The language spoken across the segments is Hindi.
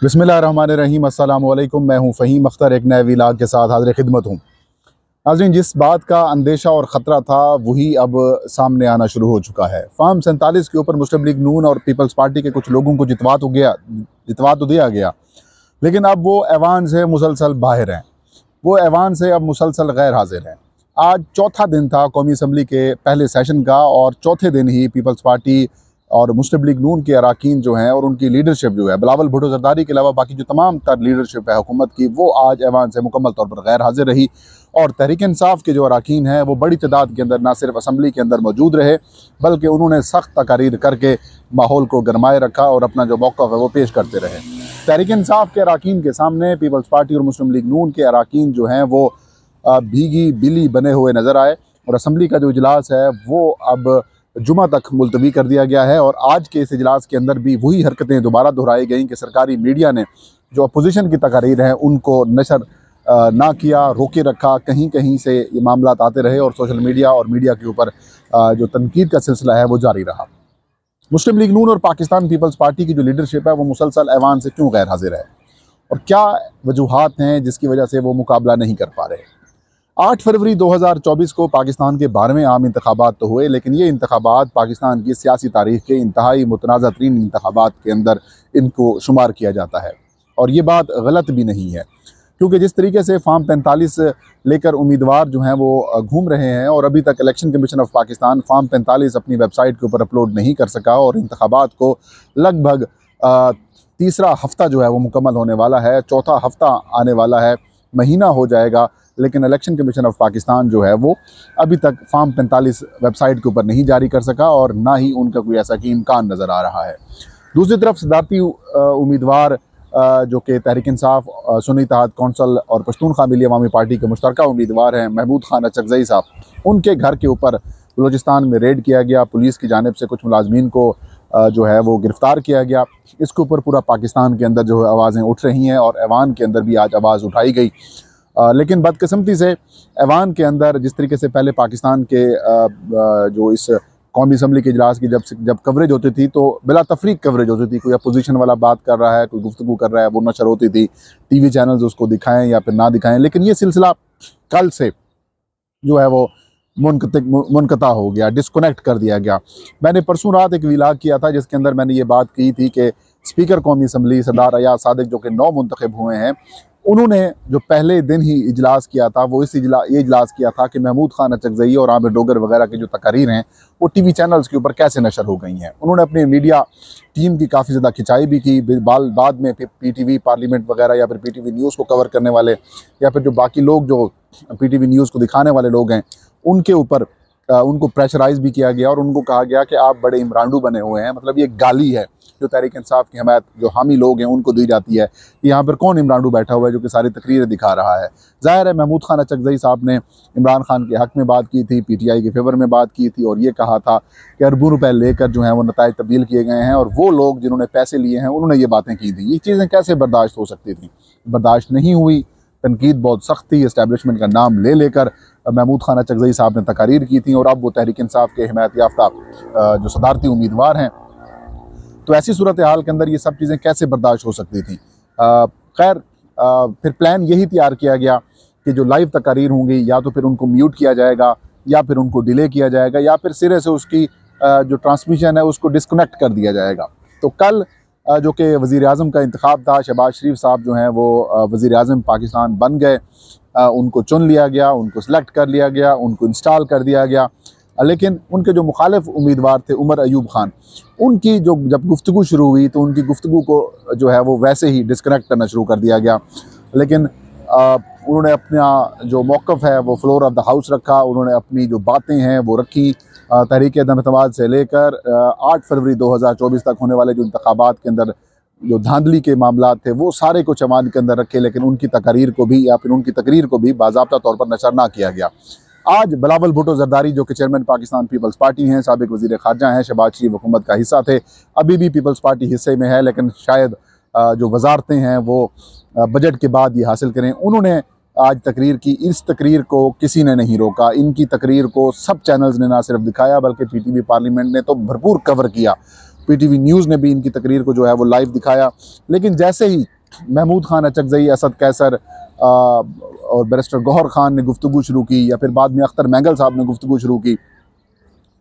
बिस्मिल्लाहिर्रहमानिर्रहीम। अस्सलाम वालेकुम। मैं हूं फ़हीम अख्तर, एक नए व्लॉग के साथ हाज़िर खिदमत हूं। नाज़रीन, जिस बात का अंदेशा और ख़तरा था वही अब सामने आना शुरू हो चुका है। फार्म 47 के ऊपर मुस्लिम लीग नून और पीपल्स पार्टी के कुछ लोगों को जितवा तो दिया गया, लेकिन अब वो ऐवान से मुसलसल बाहर हैं। वो ऐवान से अब मुसलसल गैर हाजिर हैं। आज चौथा दिन था कौमी असम्बली के पहले सेशन का, और चौथे दिन ही पीपल्स पार्टी और मुस्लिम लीग नून के अराकीन जो हैं और उनकी लीडरशिप जो है, बिलावल भुट्टो ज़रदारी के अलावा बाकी जो तमाम तर लीडरशिप है हुकूमत की, वो आज ऐवान से मुकम्मल तौर पर गैर हाजिर रही। और तहरीक इंसाफ के जो अराकीन हैं वो बड़ी तादाद के अंदर ना सिर्फ असम्बली के अंदर मौजूद रहे, बल्कि उन्होंने सख्त तकारीर करके माहौल को गरमाए रखा और अपना जो मौक़िफ़ है वो पेश करते रहे। तहरीक इंसाफ के अराकीन के सामने पीपल्स पार्टी और मुस्लिम लीग नून के अराकीन जो हैं वो भीगी बिल्ली बने हुए नज़र आए, और असम्बली का जो इजलास है वो अब जुमा तक मुलतवी कर दिया गया है। और आज के इस इजलास के अंदर भी वही हरकतें दोबारा दोहराई गई कि सरकारी मीडिया ने जो अपोजिशन की तकारीर हैं उनको नशर ना किया, रोके रखा। कहीं कहीं से ये मामला आते रहे और सोशल मीडिया और मीडिया के ऊपर जो तनकीद का सिलसिला है वो जारी रहा। मुस्लिम लीग नून और पाकिस्तान पीपल्स पार्टी की जो लीडरशिप है वो मुसलसल ऐवान से क्यों गैर हाजिर है, और क्या वजूहात हैं जिसकी वजह से वो मुकाबला नहीं कर पा रहे। 8 फरवरी 2024 को पाकिस्तान के 12वें आम इंतखाबात तो हुए, लेकिन ये इंतखाबात पाकिस्तान की सियासी तारीख के इंतहाई मुतनाज़ा तरीन इंतखाबात के अंदर इनको शुमार किया जाता है। और ये बात गलत भी नहीं है, क्योंकि जिस तरीके से फार्म 45 लेकर उम्मीदवार जो हैं वो घूम रहे हैं, और अभी तक election commission of Pakistan form 45 अपनी वेबसाइट के ऊपर अपलोड नहीं कर सका, और इंतखाबात को लगभग तीसरा हफ्ता जो है वो मुकम्मल होने वाला है, चौथा हफ्ता आने वाला है, महीना हो जाएगा, लेकिन इलेक्शन कमीशन ऑफ पाकिस्तान जो है वो अभी तक फार्म 45 वेबसाइट के ऊपर नहीं जारी कर सका, और ना ही उनका कोई ऐसा कि इम्कान नज़र आ रहा है। दूसरी तरफ सदारती उम्मीदवार जो कि तहरीक इंसाफ, सुन्नी इत्तेहाद कौंसल और पश्तूनख्वा मिली अवामी पार्टी के मुश्तरका उम्मीदवार हैं महमूद खान अचकज़ई साहब, उनके घर के ऊपर बलूचिस्तान में रेड किया गया। पुलिस की जानिब से कुछ मुलाजमीन को जो है वो गिरफ़्तार किया गया। इसके ऊपर पूरा पाकिस्तान के अंदर जो है आवाज़ें उठ रही हैं, और ऐवान के अंदर भी आज आवाज़ उठाई गई। लेकिन बदकिस्मती से ऐवान के अंदर जिस तरीके से पहले पाकिस्तान के जो इस कौमी असम्बली के इजलास की जब कवरेज होती थी तो बिला तफरीक कवरेज होती थी। कोई अपोजिशन वाला बात कर रहा है, कोई गुफ्तगू कर रहा है, वो नशर होती थी, टीवी चैनल्स उसको दिखाएं या फिर ना दिखाएं। लेकिन ये सिलसिला कल से जो है वो मुनक़ता हो गया, डिस्कनेक्ट कर दिया गया। मैंने परसों रात एक व्लॉग किया था जिसके अंदर मैंने ये बात की थी कि स्पीकर कौमी असम्बली सरदार अयाज सादिक जो कि 9 मुंतखब हुए हैं, उन्होंने जो पहले दिन ही इजलास किया था वो ये इजलास किया था कि महमूद खान अचकज़ई और आमिर डोगर वगैरह की जो तकारीर हैं वो टीवी चैनल्स के ऊपर कैसे नशर हो गई हैं। उन्होंने अपनी मीडिया टीम की काफ़ी ज़्यादा खिंचाई भी की। बाद में PTV पार्लियामेंट वगैरह या फिर PTV न्यूज़ को कवर करने वाले या फिर जो बाकी लोग जो PTV न्यूज़ को दिखाने वाले लोग हैं उनके ऊपर उनको प्रेशराइज़ भी किया गया, और उनको कहा गया कि आप बड़े इमरानडू बने हुए हैं। मतलब ये गाली है जो तहरीक इंसाफ की हमायत जो हामी लोग हैं उनको दी जाती है कि यहाँ पर कौन इमरानडू बैठा हुआ है जो कि सारी तकरीरें दिखा रहा है। ज़ाहिर है महमूद खान अचकज़ई साहब ने इमरान खान के हक़ में बात की थी, PTI के फेवर में बात की थी, और ये कहा था कि अरबों रुपए लेकर जो है वो नताइज तब्दील किए गए हैं, और वो लोग जिन्होंने पैसे लिए हैं उन्होंने ये बातें की थी। ये चीज़ें कैसे बर्दाश्त हो सकती थी? बर्दाश्त नहीं हुई। तनकीद बहुत सख्त थी। इस्टेब्लिशमेंट का नाम ले लेकर महमूद खान अचकज़ई साहब ने तकारीर की थी, और अब वो तहरीक इंसाफ के हिमायत याफ्ता जो सदारती उम्मीदवार हैं। तो ऐसी सूरत हाल के अंदर ये सब चीज़ें कैसे बर्दाश्त हो सकती थी? खैर, फिर प्लान यही तैयार किया गया कि जो लाइव तकारीर होंगी या तो फिर उनको म्यूट किया जाएगा, या फिर उनको डिले किया जाएगा, या फिर सिरे से उसकी जो ट्रांसमिशन है उसको डिस्कनेक्ट कर दिया जाएगा। तो कल जो कि वज़ीर आज़म का इंतखाब था, शहबाज शरीफ साहब जो हैं वो वज़ीर आज़म पाकिस्तान बन गए। उनको चुन लिया गया, उनको सेलेक्ट कर लिया गया, उनको इंस्टॉल कर दिया गया। लेकिन उनके जो मुखालिफ उम्मीदवार थे उमर अयूब खान, उनकी जो जब गुफ्तगू शुरू हुई तो उनकी गुफ्तगू को जो है वो वैसे ही डिस्कनेक्ट करना शुरू कर दिया गया। लेकिन उन्होंने अपना जो मौक़िफ़ है वो फ्लोर ऑफ द हाउस रखा। उन्होंने अपनी जो बातें हैं वो रखी। तहरीक अदम-ए-एतमाद से लेकर 8 फरवरी 2024 तक होने वाले जो इंतखाबात के अंदर जो धांधली के मामलात थे वो सारे कुछ अमान के अंदर रखे, लेकिन उनकी तकारीर को भी या फिर उनकी तकरीर को भी बाज़ाब्ता तौर पर नशर ना किया गया। आज बिलावल भुट्टो ज़रदारी जो कि चेयरमैन पाकिस्तान पीपल्स पार्टी हैं, साबिक़ वज़ीर ख़ारजा हैं, शहबाज शरीफ हुकूमत का हिस्सा थे, अभी भी पीपल्स पार्टी हिस्से में है, लेकिन शायद जो वज़ारतें हैं वो बजट के बाद ये हासिल करें। उन्होंने आज तकरीर की। इस तकरीर को किसी ने नहीं रोका। इनकी तकरीर को सब चैनल्स ने ना सिर्फ दिखाया बल्कि PTV पार्लियामेंट ने तो भरपूर कवर किया। PTV न्यूज़ ने भी इनकी तकरीर को जो है वो लाइव दिखाया। लेकिन जैसे ही महमूद खान अचकज़ई, असद कैसर और बैरिस्टर गौहर खान ने गुफ्तगू शुरू की, या फिर बाद में अख्तर मैंगल साहब ने गुफ्तगू शुरू की,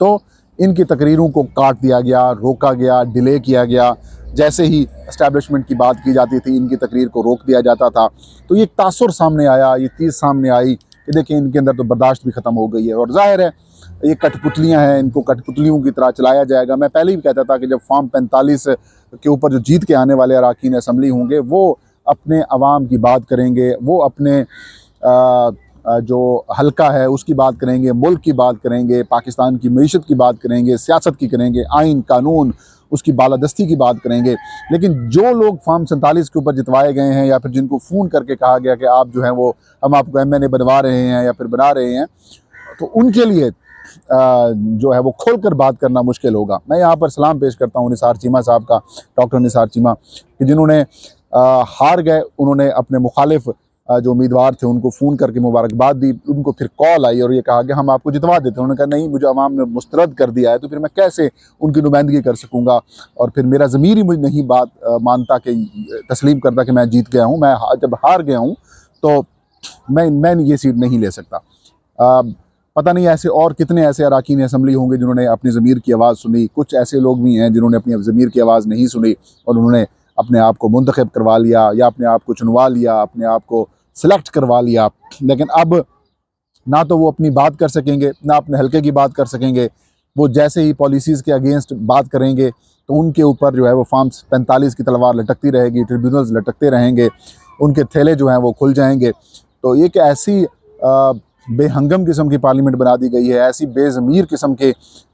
तो इनकी तकरीरों को काट दिया गया, रोका गया, डिले किया गया। जैसे ही इस्टेब्लिशमेंट की बात की जाती थी, इनकी तकरीर को रोक दिया जाता था। तो ये तासुर सामने आया, ये चीज़ सामने आई कि देखिए इनके अंदर तो बर्दाश्त भी ख़त्म हो गई है। और ज़ाहिर है ये कठपुतलियाँ हैं, इनको कठपुतलियों की तरह चलाया जाएगा। मैं पहले ही कहता था कि जब फॉर्म 45 के ऊपर जो जीत के आने वाले अरकान असम्बली होंगे, वो अपने अवाम की बात करेंगे, वो अपने जो हल्का है उसकी बात करेंगे, मुल्क की बात करेंगे, पाकिस्तान की मईशत की बात करेंगे, सियासत की करेंगे, आइन कानून उसकी बालादस्ती की बात करेंगे। लेकिन जो लोग फॉर्म 47 के ऊपर जितवाए गए हैं, या फिर जिनको फ़ोन करके कहा गया कि आप जो हैं वो हम आपको MNA बनवा रहे हैं या फिर बना रहे हैं, तो उनके लिए जो है वो खोल कर बात करना मुश्किल होगा। मैं यहाँ पर सलाम पेश करता हूँ निसार चीमा साहब का, डॉक्टर निसार चीमा, कि जिन्होंने हार गए, उन्होंने अपने मुखालिफ जो उम्मीदवार थे उनको फ़ोन करके मुबारकबाद दी। उनको फिर कॉल आई और ये कहा कि हम आपको जितवा देते हैं। उन्होंने कहा नहीं, मुझे अवाम ने मुस्तरद कर दिया है, तो फिर मैं कैसे उनकी नुमाइंदगी कर सकूँगा, और फिर मेरा ज़मीर ही मुझे नहीं बात मानता कि तस्लीम करता कि मैं जीत गया हूँ। मैं जब हार गया हूँ तो मैं ये सीट नहीं ले सकता। पता नहीं ऐसे और कितने ऐसे अरकान असम्बली होंगे जिन्होंने अपनी ज़मीर की आवाज़ सुनी। कुछ ऐसे लोग भी हैं जिन्होंने अपनी ज़मीर की आवाज़ नहीं सुनी और उन्होंने अपने आप को मुंतखब करवा लिया, या अपने आप को चुनवा लिया, अपने आप को सेलेक्ट करवा लिया। लेकिन अब ना तो वो अपनी बात कर सकेंगे, ना अपने हल्के की बात कर सकेंगे। वो जैसे ही पॉलिसीज़ के अगेंस्ट बात करेंगे तो उनके ऊपर जो है वो फॉर्म 45 की तलवार लटकती रहेगी, ट्रिब्यूनल्स लटकते रहेंगे, उनके थैले जो हैं वो खुल जाएंगे। तो एक ऐसी बेहंगम किस्म की पार्लियामेंट बना दी गई है, ऐसी बेज़मीर किस्म के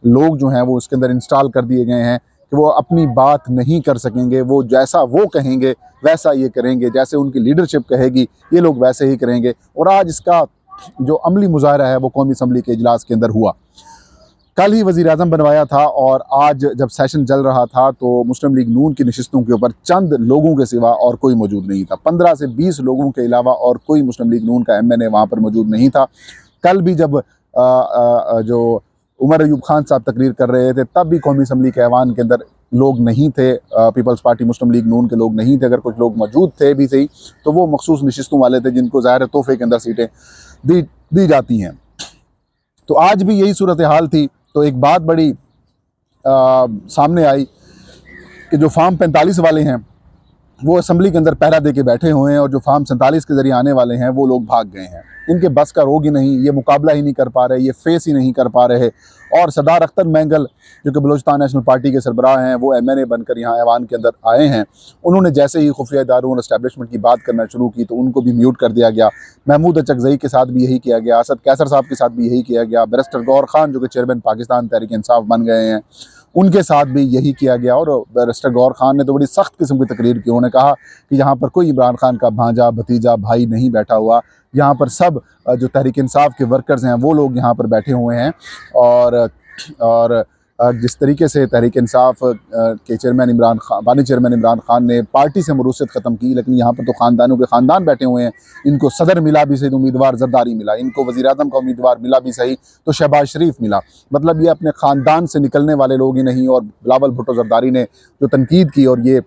लोग जो हैं वो उसके अंदर इंस्टॉल कर दिए गए हैं कि वो अपनी बात नहीं कर सकेंगे। वो जैसा वो कहेंगे वैसा ये करेंगे, जैसे उनकी लीडरशिप कहेगी ये लोग वैसे ही करेंगे। और आज इसका जो अमली मुजाहरा है वो कौमी असम्बली के इजलास के अंदर हुआ। कल ही वज़ीर आज़म बनवाया था और आज जब सेशन चल रहा था तो मुस्लिम लीग नून की नशिस्तों के ऊपर चंद लोगों के सिवा और कोई मौजूद नहीं था। 15 से 20 लोगों के अलावा और कोई मुस्लिम लीग नून का MNA वहाँ पर मौजूद नहीं था। कल भी जब जो उमर अयूब खान साहब तकरीर कर रहे थे, तब भी कौमी असम्बली के ऐवान के अंदर लोग नहीं थे, पीपल्स पार्टी मुस्लिम लीग नून के लोग नहीं थे। अगर कुछ लोग मौजूद थे भी सही तो वो मखसूस नशिस्तों वाले थे जिनको ज़ाहिर तोहफे के अंदर सीटें दी जाती हैं। तो आज भी यही सूरत हाल थी। तो एक बात बड़ी सामने आई कि जो फॉर्म 45 वाले हैं वो असम्बली के अंदर पहरा दे के बैठे हुए हैं, और जो फॉर्म 47 के ज़रिए आने वाले हैं वो लोग भाग गए हैं। इनके बस का रोग ही नहीं, ये मुकाबला ही नहीं कर पा रहे, ये फेस ही नहीं कर पा रहे। और सरदार अख्तर मैंगल जो कि बलूचिस्तान नेशनल पार्टी के सरबराह हैं, वो MNA बनकर यहाँ ऐवान के अंदर आए हैं। उन्होंने जैसे ही खुफिया इदारों और इस्टेब्लिशमेंट की बात करना शुरू की तो उनको भी म्यूट कर दिया गया। महमूद अचकज़ई के साथ भी यही किया गया, असद कैसर साहब के साथ भी यही किया गया, बैरिस्टर गौहर खान जो कि चेयरमैन पाकिस्तान तहरीक इंसाफ बन गए हैं उनके साथ भी यही किया गया। और बैरिस्टर गौहर खान ने तो बड़ी सख्त किस्म की तकरीर की। उन्होंने कहा कि यहाँ पर कोई इमरान खान का भांजा, भतीजा, भाई नहीं बैठा हुआ, यहाँ पर सब जो तहरीक इंसाफ के वर्कर्स हैं वो लोग यहाँ पर बैठे हुए हैं। और जिस तरीके से तहरीक इंसाफ के चेयरमैन बानी चेयरमैन इमरान खान ने पार्टी से मरूसियत ख़त्म की, लेकिन यहाँ पर तो ख़ानदानों के ख़ानदान बैठे हुए हैं। इनको सदर मिला भी सही तो उम्मीदवार जरदारी मिला, इनको वज़ीर आज़म का उम्मीदवार मिला भी सही तो शहबाज शरीफ मिला। मतलब ये अपने ख़ानदान से निकलने वाले लोग ही नहीं। और बिलावल भुट्टो जरदारी ने जो तनकीद की और ये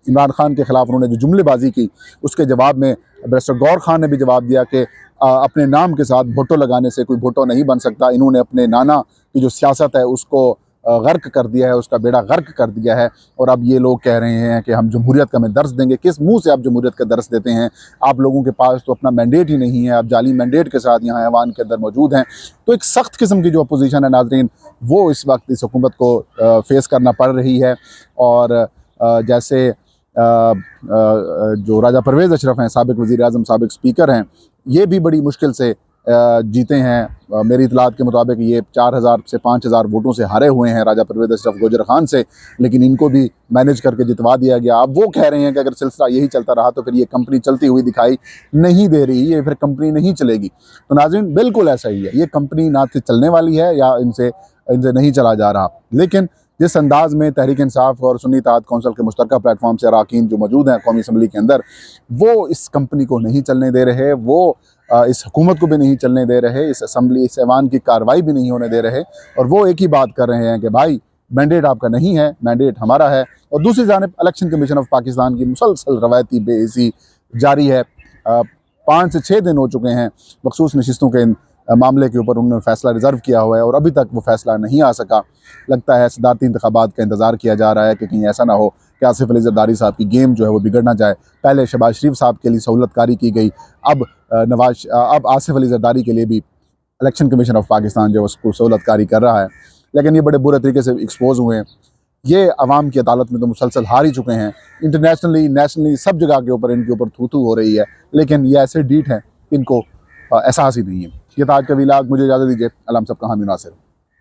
इमरान खान के ख़िलाफ़ उन्होंने जो जुमलेबाजी की, उसके जवाब में बैरिस्टर गौहर खान ने भी जवाब दिया कि अपने नाम के साथ भुट्टो लगाने से कोई भुट्टो नहीं बन सकता। इन्होंने अपने नाना की जो सियासत है उसको गर्क कर दिया है, उसका बेड़ा गर्क कर दिया है। और अब ये लोग कह रहे हैं कि हम जमहूरियत का मैं दर्स देंगे। किस मुंह से आप जमहूरियत का दर्स देते हैं? आप लोगों के पास तो अपना मैंडेट ही नहीं है, आप जाली मैंडेट के साथ यहाँ ऐवान के अंदर मौजूद हैं। तो एक सख्त किस्म की जो अपोजिशन है नाज़रीन, वो इस वक्त इस हुकूमत को फेस करना पड़ रही है। और जैसे जो राजा परवेज़ अशरफ हैं, साबिक़ वज़ीर आज़म, साबिक़ स्पीकर हैं, ये भी बड़ी मुश्किल से जीते हैं। मेरी इतलात के मुताबिक ये 4000 से 5000 वोटों से हारे हुए हैं राजा परवेज़ अशरफ गोजर खान से, लेकिन इनको भी मैनेज करके जितवा दिया गया। अब वो कह रहे हैं कि अगर सिलसिला यही चलता रहा तो फिर ये कंपनी चलती हुई दिखाई नहीं दे रही, ये फिर कंपनी नहीं चलेगी। तो नाज़रीन बिल्कुल ऐसा ही है, ये कंपनी ना तो चलने वाली है या इनसे नहीं चला जा रहा। लेकिन जिस अंदाज़ में तहरीक इंसाफ और सुन्नी इत्तेहाद कौंसिल के मुश्तरका प्लेटफॉर्म से अरकान जो मौजूद हैं कौमी असम्बली के अंदर, वो इस कंपनी को नहीं चलने दे रहे, वो इस हुकूमत को भी नहीं चलने दे रहे, इस असम्बली, इस ऐवान की कार्रवाई भी नहीं होने दे रहे। और वो एक ही बात कर रहे हैं कि भाई मैंडेट आपका नहीं है, मैंडेट हमारा है। और दूसरी जानिब इलेक्शन कमीशन ऑफ पाकिस्तान की मुसलसल रवायती बेइज्जती जारी है। 5 से 6 दिन हो चुके हैं मखसूस नशिस्तों के मामले के ऊपर उन्होंने फ़ैसला रिज़र्व किया हुआ है और अभी तक वो फ़ैसला नहीं आ सका। लगता है सदारती इंतखाबात का इंतज़ार किया जा रहा है कि कहीं ऐसा ना हो कि आसिफ अली ज़रदारी साहब की गेम जो है वो बिगड़ ना जाए। पहले शहबाज शरीफ साहब के लिए सहूलतकारी की गई, अब अब आसिफ अली ज़रदारी के लिए भी इलेक्शन कमीशन ऑफ पाकिस्तान जो है उसको सहूलतकारी कर रहा है। लेकिन ये बड़े बुरे तरीके से एक्सपोज हुए हैं। ये अवाम की अदालत में तो मुसलसल हार ही चुके हैं। इंटरनेशनली, नेशनली, सब जगह के ऊपर इनके ऊपर थू-थू हो रही है। लेकिन ये ऐसे डीठ हैं इनको एहसास ही नहीं है। ये था आज का व्लॉग। मुझे इजाज़त दीजिए। अल्लाह हम सबका हामी नासिर।